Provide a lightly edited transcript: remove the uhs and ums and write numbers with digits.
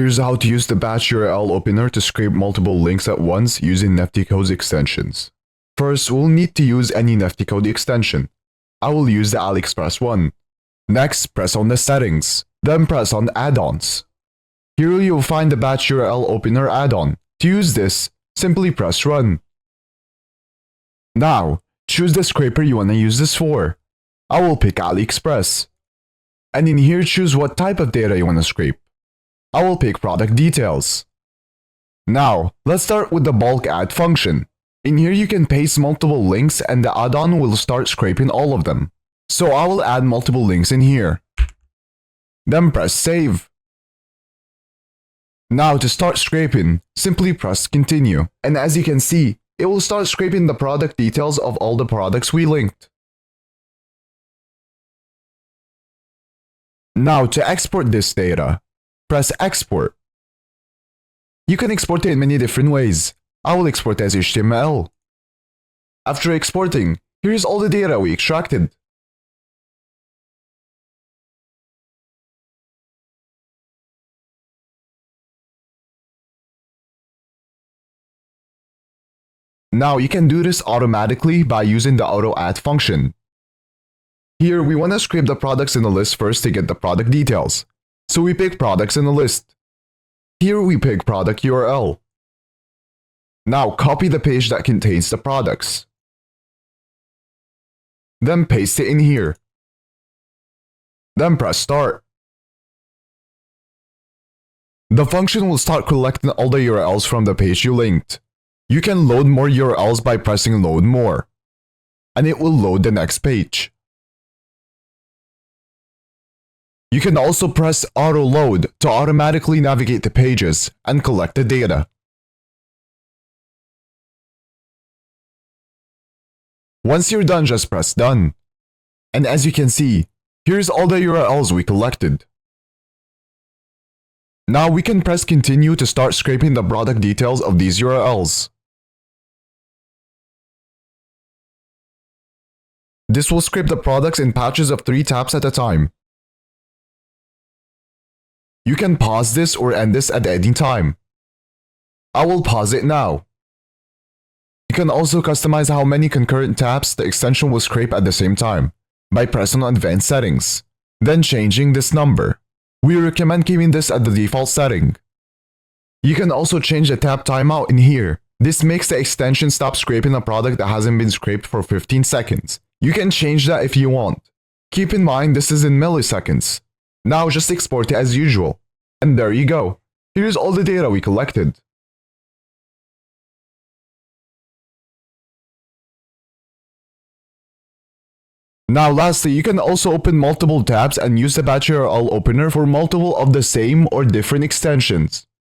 Here's how to use the BatchURLOpener to scrape multiple links at once using Nifty code extensions. First, we'll need to use any Nifty code extension. I will use the AliExpress one. Next, press on the settings. Then press on add-ons. Here you'll find the BatchURLOpener add-on. To use this, simply press run. Now, choose the scraper you want to use this for. I will pick AliExpress. And in here choose what type of data you want to scrape. I will pick product details. Now, let's start with the bulk add function. In here you can paste multiple links and the add-on will start scraping all of them. So I will add multiple links in here. Then press save. Now to start scraping, simply press continue. And as you can see, it will start scraping the product details of all the products we linked. Now to export this data, press export. You can export it in many different ways. I will export as HTML. After exporting, here's all the data we extracted. Now you can do this automatically by using the auto add function. Here we want to scrape the products in the list first to get the product details. So we pick products in the list. Here we pick product URL. Now copy the page that contains the products. Then paste it in here. Then press start. The function will start collecting all the URLs from the page you linked. You can load more URLs by pressing load more, and it will load the next page. You can also press auto load to automatically navigate the pages and collect the data. Once you're done, just press done. And as you can see, here's all the URLs we collected. Now we can press continue to start scraping the product details of these URLs. This will scrape the products in patches of 3 taps at a time. You can pause this or end this at any time. I will pause it now. You can also customize how many concurrent taps the extension will scrape at the same time by pressing on Advanced Settings, then changing this number. We recommend keeping this at the default setting. You can also change the tap timeout in here. This makes the extension stop scraping a product that hasn't been scraped for 15 seconds. You can change that if you want. Keep in mind this is in milliseconds. Now just export it as usual. And there you go. Here's all the data we collected. Now lastly, you can also open multiple tabs and use the BatchURLOpener for multiple of the same or different extensions.